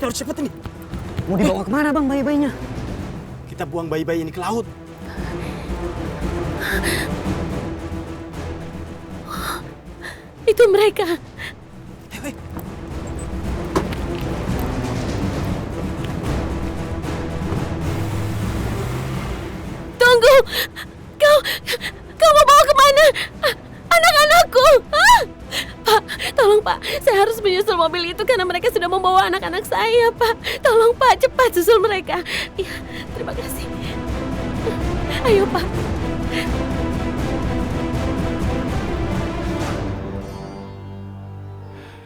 kita harus cepat ini. Mau dibawa kemana bang bayi-bayinya? Kita buang bayi-bayi ini ke laut. Itu mereka. Tunggu! Kau mau bawa kemana? Anak-anakku! Pak, tolong Pak. Saya harus menyusul mobil itu karena mereka sudah membawa anak-anak saya, Pak. Tolong Pak, cepat susul mereka. Ya, terima kasih. Ayo Pak.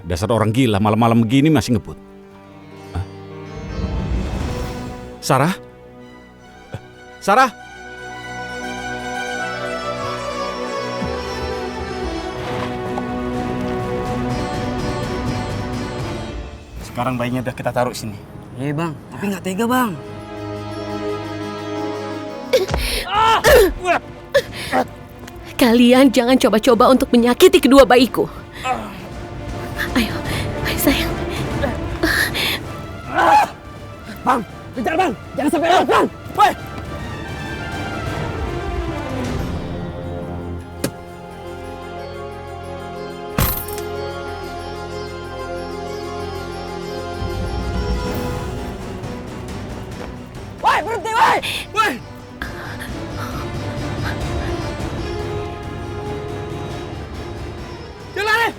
Dasar orang gila, malam-malam begini masih ngebut. Hah? Sarah? Sarah? Sekarang bayinya udah kita taruh sini. Iya bang, tapi nggak tega bang. Kalian jangan coba-coba untuk menyakiti kedua bayiku. Ayo sayang. Bang, kejar bang, jangan sampai lewat bang. Woi! Woi, berhenti woi! Woi! Jalan!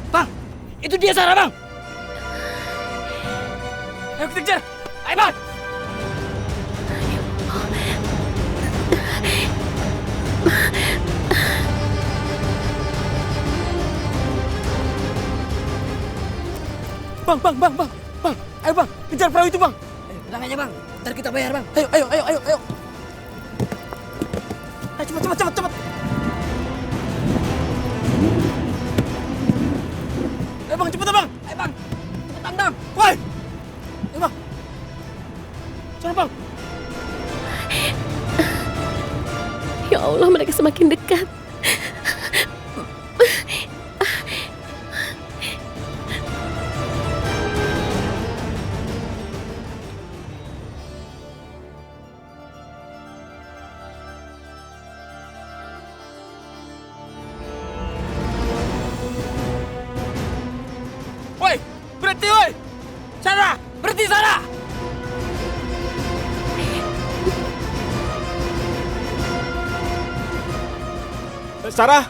Bang, itu dia Sarah bang. Ayo kita kejar! Ayo bang! Bang! Ayo bang, kejar perahu itu bang! Ayo, bilang aja bang, ntar kita bayar bang. Ayo! Ayo cepat! Ayo bang, cepetan bang! Ayo bang, cepetan bang. Woi! Ayo bang! Sana bang! Ya Allah, mereka semakin dekat. Woi! Berhenti woi! Sarah! Berhenti Sarah! Sarah!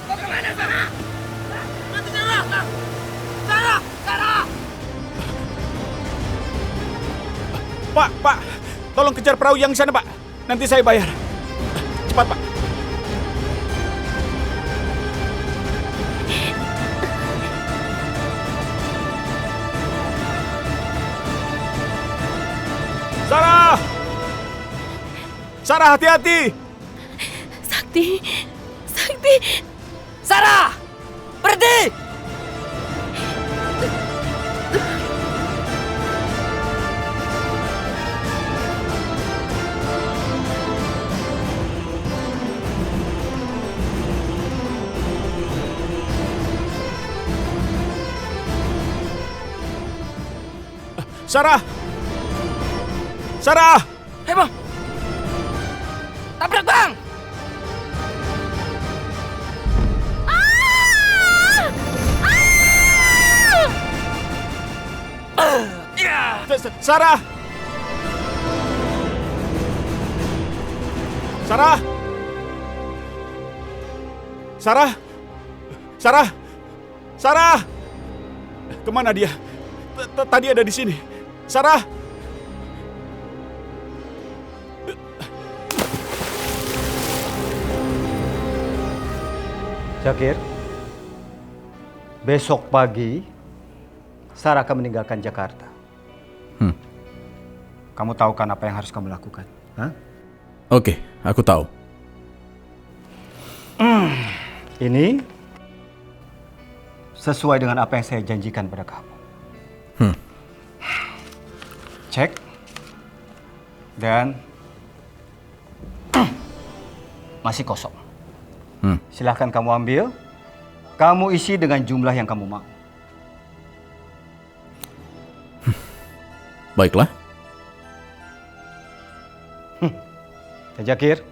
Mau kemana Sarah? Berhenti Sarah! Sarah! Pak, tolong kejar perahu yang sana, Pak. Nanti saya bayar. Cepat, Pak. Sarah! Sarah, hati-hati! Sakti. Sarah! Berhenti! Sarah! Sarah! Hei bang! Tabrak bang! Sarah! Sarah! Sarah! Sarah! Sarah! Kemana dia? Tadi ada di sini. Sarah! Zakir, besok pagi Sarah akan meninggalkan Jakarta. Kamu tahu kan apa yang harus kamu lakukan? Hah? Oke, aku tahu. Ini sesuai dengan apa yang saya janjikan pada kamu. Cek. Dan masih kosong. Silahkan kamu ambil. Kamu isi dengan jumlah yang kamu mau. Baiklah. Jakir,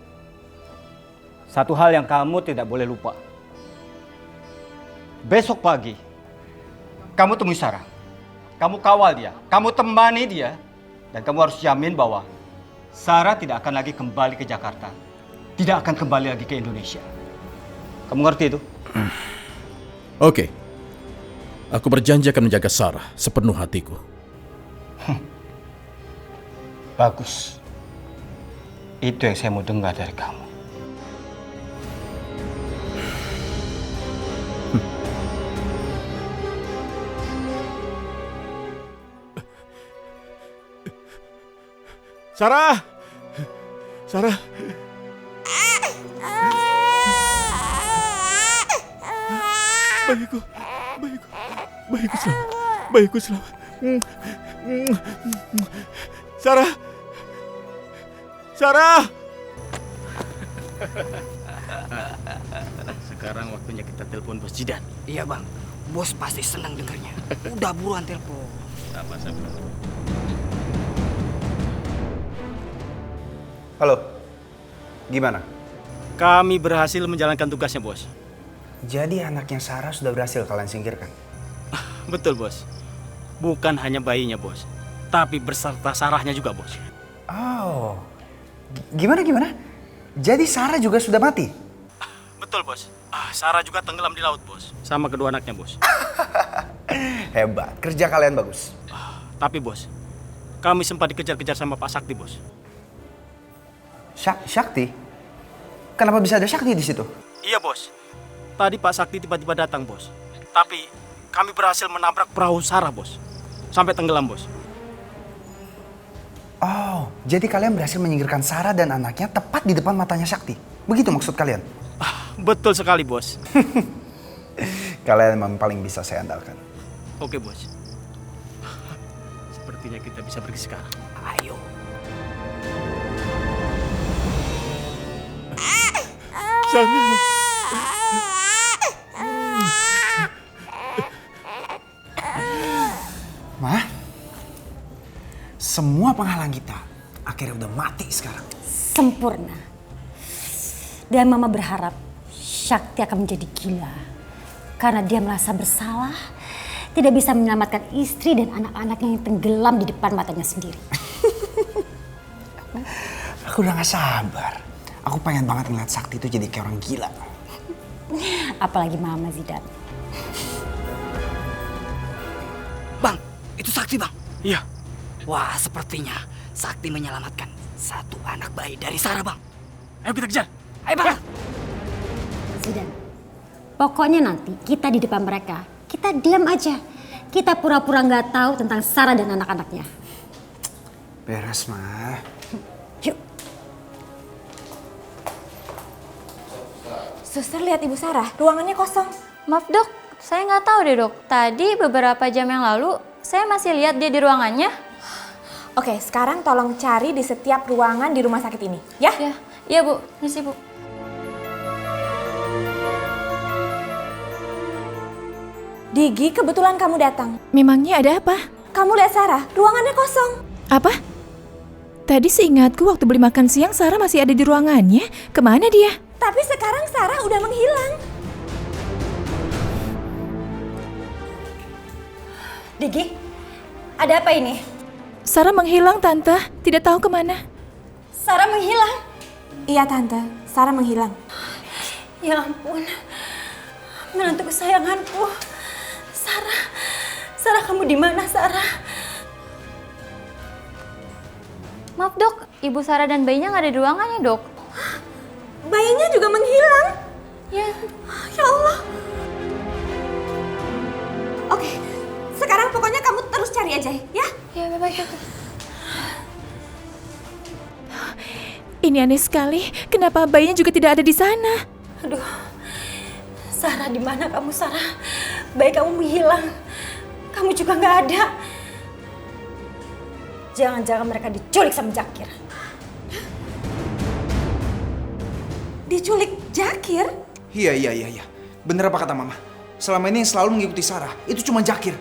satu hal yang kamu tidak boleh lupa. Besok pagi, kamu temui Sarah. Kamu kawal dia, kamu temani dia. Dan kamu harus jamin bahwa Sarah tidak akan lagi kembali ke Jakarta. Tidak akan kembali lagi ke Indonesia. Kamu ngerti itu? Oke. Aku berjanji akan menjaga Sarah sepenuh hatiku. Bagus. Itu yang saya mau dengar dari kamu. Sarah! Sarah! Bayiku selamat. Sarah! Sarah! Sekarang waktunya kita telepon Bos Jidan. Iya bang, bos pasti senang dengarnya. Udah buruan telepon. Sama-sama. Halo, gimana? Kami berhasil menjalankan tugasnya, Bos. Jadi anaknya Sarah sudah berhasil kalian singkirkan? Betul, Bos. Bukan hanya bayinya, Bos. Tapi berserta Sarahnya juga, Bos. Oh, gimana? Jadi Sarah juga sudah mati? Betul, Bos. Sarah juga tenggelam di laut, Bos. Sama kedua anaknya, Bos. Hebat, kerja kalian bagus. Tapi, Bos, kami sempat dikejar-kejar sama Pak Sakti, Bos. Sakti? Kenapa bisa ada Sakti di situ? Iya, Bos. Tadi Pak Sakti tiba-tiba datang, Bos. Tapi kami berhasil menabrak perahu Sarah, Bos. Sampai tenggelam, Bos. Oh, jadi kalian berhasil menyingkirkan Sarah dan anaknya tepat di depan matanya Sakti. Begitu maksud kalian? Betul sekali, Bos. Kalian memang paling bisa saya andalkan. Oke, Bos. Sepertinya kita bisa pergi sekarang. Ayo. Ma, semua penghalang kita akhirnya udah mati sekarang. Sempurna. Dan Mama berharap Sakti akan menjadi gila. Karena dia merasa bersalah, tidak bisa menyelamatkan istri dan anak-anaknya yang tenggelam di depan matanya sendiri. Aku udah gak sabar. Aku pengen banget ngeliat Sakti itu jadi kayak orang gila. Apalagi Mama Zidan. Bang, itu Sakti bang. Iya. Wah, sepertinya Sakti menyelamatkan satu anak bayi dari Sarah bang. Ayo kita kejar. Ayo bang. Zidan, pokoknya nanti kita di depan mereka, kita diam aja. Kita pura-pura nggak tahu tentang Sarah dan anak-anaknya. Beres, Ma. Yuk. Suster, lihat Ibu Sarah, ruangannya kosong. Maaf dok, saya nggak tahu deh dok. Tadi beberapa jam yang lalu, saya masih lihat dia di ruangannya. Oke, sekarang tolong cari di setiap ruangan di rumah sakit ini, ya? Iya bu, misi bu. Digi, kebetulan kamu datang. Memangnya ada apa? Kamu lihat Sarah, ruangannya kosong. Apa? Tadi seingatku waktu beli makan siang Sarah masih ada di ruangannya. Kemana dia? Tapi sekarang Sarah udah menghilang. Digi, ada apa ini? Sarah menghilang, Tante. Tidak tahu kemana. Sarah menghilang? Iya Tante, Sarah menghilang. Ya ampun, menantu kesayanganku. Sarah kamu di mana Sarah? Maaf dok, ibu Sarah dan bayinya nggak ada di ruangannya dok. Bayinya juga menghilang. Ya. Ya Allah. Oke, sekarang pokoknya kamu terus cari aja ya. Ya baik. Ini aneh sekali. Kenapa bayinya juga tidak ada di sana? Aduh, Sarah, di mana kamu, Sarah? Bayi kamu menghilang. Kamu juga nggak ada. Jangan-jangan mereka diculik sama Jakir. Diculik Jakir? Iya. Bener apa kata Mama? Selama ini yang selalu mengikuti Sarah, itu cuma Jakir.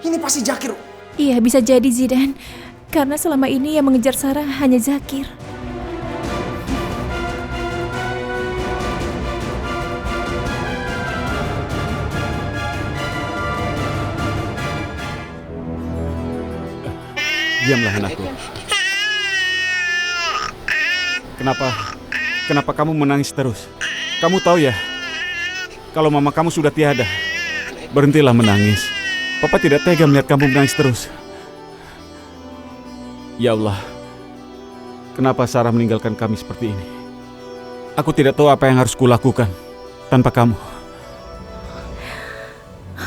Ini pasti Jakir. Iya, bisa jadi Zidan. Karena selama ini yang mengejar Sarah hanya Zakir. Diamlah anakku. Kenapa kamu menangis terus? Kamu tahu ya, kalau mama kamu sudah tiada. Berhentilah menangis. Papa tidak tega melihat kamu menangis terus. Ya Allah, kenapa Sarah meninggalkan kami seperti ini? Aku tidak tahu apa yang harus kulakukan tanpa kamu.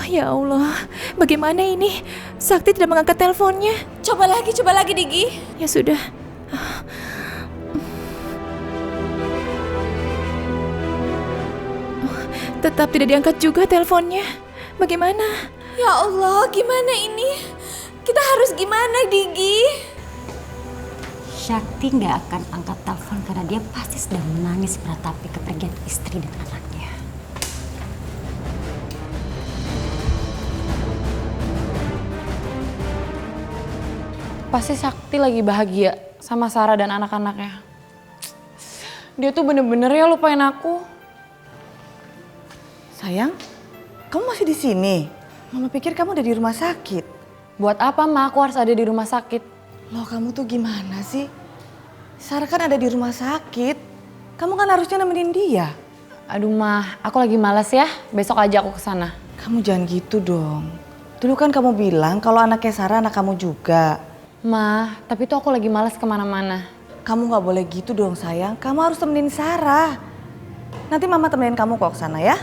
Ya Allah, bagaimana ini? Sakti tidak mengangkat teleponnya. Coba lagi Digi. Ya sudah. Tetap tidak diangkat juga teleponnya. Bagaimana? Ya Allah, gimana ini? Kita harus gimana, Digi? Sakti nggak akan angkat telepon karena dia pasti sedang menangis meratapi kepergian istri dan anaknya. Pasti Sakti lagi bahagia sama Sarah dan anak-anaknya. Dia tuh bener-bener ya lupain aku. Sayang, kamu masih di sini? Mama pikir kamu udah di rumah sakit. Buat apa, Ma? Aku harus ada di rumah sakit. Loh, kamu tuh gimana sih? Sarah kan ada di rumah sakit. Kamu kan harusnya nemenin dia. Aduh, Ma, aku lagi malas ya. Besok aja aku kesana. Kamu jangan gitu dong. Dulu kan kamu bilang kalau anaknya Sarah anak kamu juga. Ma, tapi tuh aku lagi malas kemana-mana. Kamu gak boleh gitu dong sayang. Kamu harus temenin Sarah. Nanti Mama temenin kamu kok kesana ya.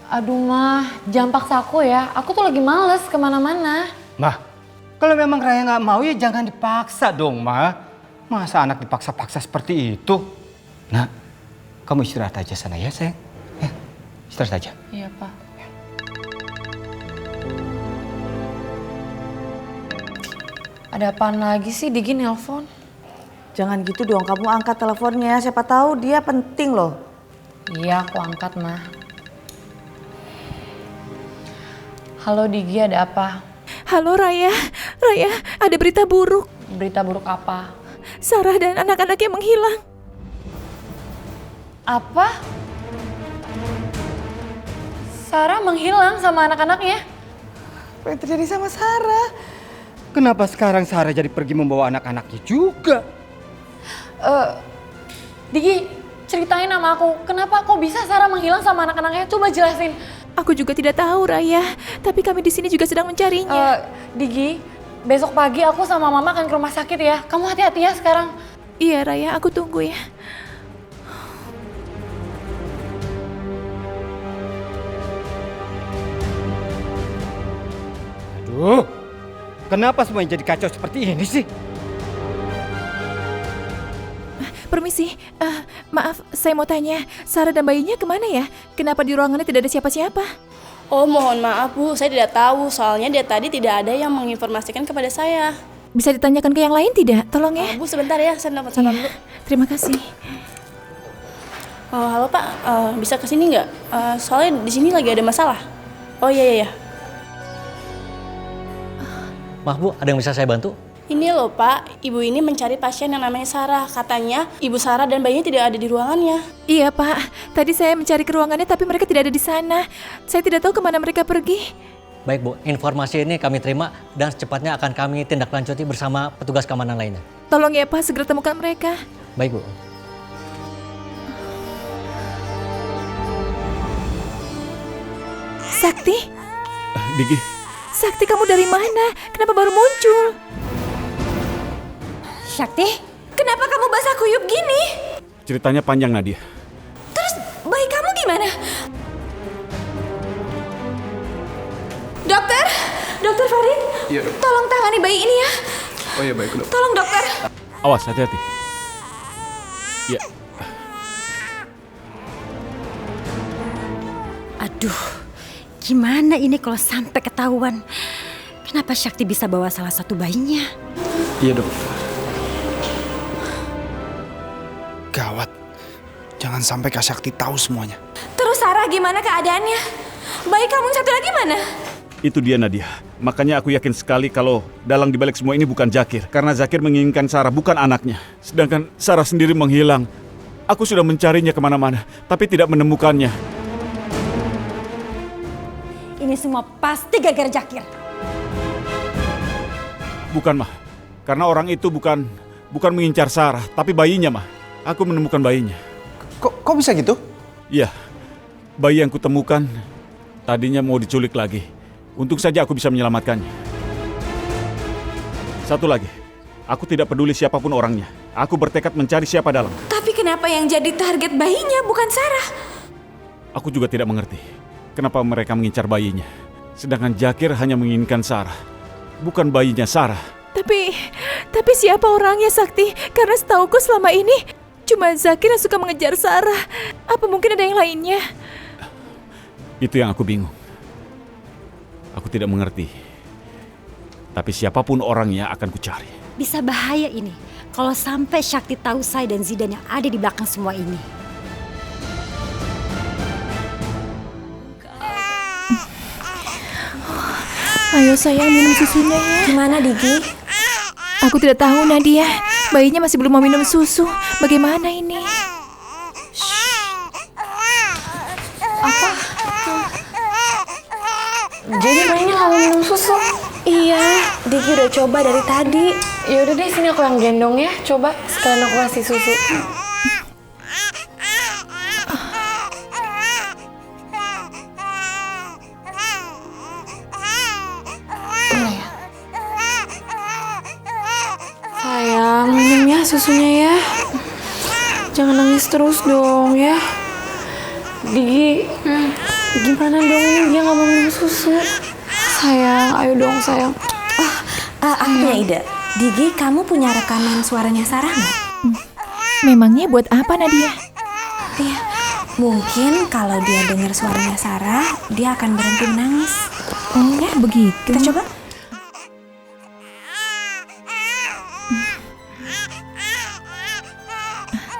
Aduh, Ma, jangan paksa aku ya. Aku tuh lagi malas kemana-mana. Ma, kalau memang Raya nggak mau ya jangan dipaksa dong, Ma. Masa anak dipaksa-paksa seperti itu? Nah, kamu istirahat aja sana ya, sayang. Ya, istirahat aja. Iya, Pak. Ada apaan lagi sih Digi nelpon? Jangan gitu dong, kamu angkat teleponnya. Siapa tahu dia penting loh. Iya, aku angkat, Ma. Halo Digi, ada apa? Halo Raya. Raya, ada berita buruk. Berita buruk apa? Sarah dan anak-anaknya menghilang. Apa? Sarah menghilang sama anak-anaknya? Apa yang terjadi sama Sarah? Kenapa sekarang Sarah jadi pergi membawa anak-anaknya juga? Digi, ceritain sama aku. Kenapa kok bisa Sarah menghilang sama anak-anaknya? Coba jelasin. Aku juga tidak tahu, Raya. Tapi kami di sini juga sedang mencarinya. Digi, besok pagi aku sama Mama akan ke rumah sakit ya. Kamu hati-hati ya sekarang. Iya, Raya. Aku tunggu ya. Aduh, kenapa semuanya jadi kacau seperti ini sih? Permisi, maaf, saya mau tanya, Sarah dan bayinya kemana ya? Kenapa di ruangannya tidak ada siapa-siapa? Oh, mohon maaf Bu, saya tidak tahu. Soalnya dari tadi tidak ada yang menginformasikan kepada saya. Bisa ditanyakan ke yang lain tidak? Tolong ya. Bu, sebentar ya, saya nelfon dulu. Terima kasih. Halo Pak, bisa kesini nggak? Soalnya di sini lagi ada masalah. Oh iya. Maaf Bu, ada yang bisa saya bantu? Ini loh Pak, ibu ini mencari pasien yang namanya Sarah. Katanya ibu Sarah dan bayinya tidak ada di ruangannya. Iya Pak, tadi saya mencari ke ruangannya tapi mereka tidak ada di sana. Saya tidak tahu kemana mereka pergi. Baik Bu, informasi ini kami terima dan secepatnya akan kami tindak lanjuti bersama petugas keamanan lainnya. Tolong ya Pak, segera temukan mereka. Baik Bu. Sakti? Digi. Sakti, kamu dari mana? Kenapa baru muncul? Sakti? Kenapa kamu basah kuyup gini? Ceritanya panjang, Nadia. Terus bayi kamu gimana? Dokter? Dokter Farid? Iya, Dok. Tolong tangani bayi ini ya. Oh iya, baik, Dok. Tolong dokter. Awas, hati-hati. Ya. Aduh, gimana ini kalau sampai ketahuan? Kenapa Sakti bisa bawa salah satu bayinya? Iya dok. Gawat. Jangan sampai Kak Sakti tahu semuanya. Terus Sarah gimana keadaannya? Bayi kamu satu lagi mana? Itu dia Nadia. Makanya aku yakin sekali kalau dalang dibalik semua ini bukan Zakir. Karena Zakir menginginkan Sarah, bukan anaknya. Sedangkan Sarah sendiri menghilang. Aku sudah mencarinya kemana-mana, tapi tidak menemukannya. Ini semua pasti gara-gara Zakir. Bukan, Mah. Karena orang itu bukan mengincar Sarah, tapi bayinya, Mah. Aku menemukan bayinya. Kok bisa gitu? Iya. Bayi yang kutemukan tadinya mau diculik lagi. Untung saja aku bisa menyelamatkannya. Satu lagi, aku tidak peduli siapapun orangnya. Aku bertekad mencari siapa dalang. Tapi kenapa yang jadi target bayinya bukan Sarah? Aku juga tidak mengerti kenapa mereka mengincar bayinya. Sedangkan Zakir hanya menginginkan Sarah, bukan bayinya Sarah. Tapi siapa orangnya, Sakti? Karena setauku selama ini cuma Zakir yang suka mengejar Sarah. Apa mungkin ada yang lainnya? Itu yang aku bingung. Aku tidak mengerti. Tapi siapapun orangnya akan kucari. Bisa bahaya ini kalau sampai Sakti tahu saya dan Zidan yang ada di belakang semua ini. Ayo sayang, minum susunya ya. Gimana Digi? Aku tidak tahu Nadia. Bayinya masih belum mau minum susu. Bagaimana ini? Apa? Jadi bayinya nggak mau minum susu? Iya, Digi udah coba dari tadi. Ya udah deh, sini aku yang gendong ya. Coba sekalian aku kasih susu. Mana ya? Sayang, minum ya susunya ya. Jangan nangis terus dong ya. Digi, gimana dong ini dia nggak mau minum susu? Sayang, ayo dong sayang. Aku punya ide. Digi, kamu punya rekaman suaranya Sarah nggak? Memangnya buat apa Nadia? Iya, mungkin kalau dia dengar suaranya Sarah, dia akan berhenti menangis. Oh ya, begitu. Kita coba.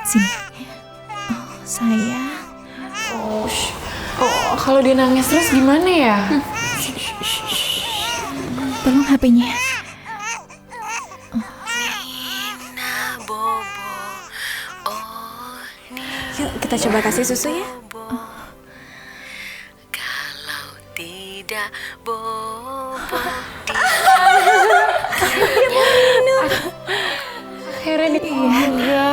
Sini. Oh, sayang. Oh, kalau dia nangis terus gimana ya? Tolong HP-nya. Yuk, kita coba kasih susu ya. Kalau tidak bobo Akhirnya dijaga.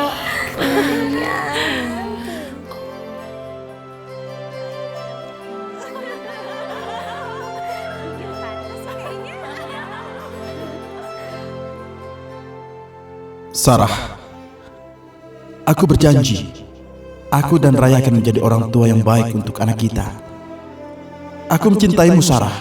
Sarah, aku berjanji, aku dan Raya akan menjadi orang tua yang baik untuk anak kita. Aku mencintaimu, Sarah.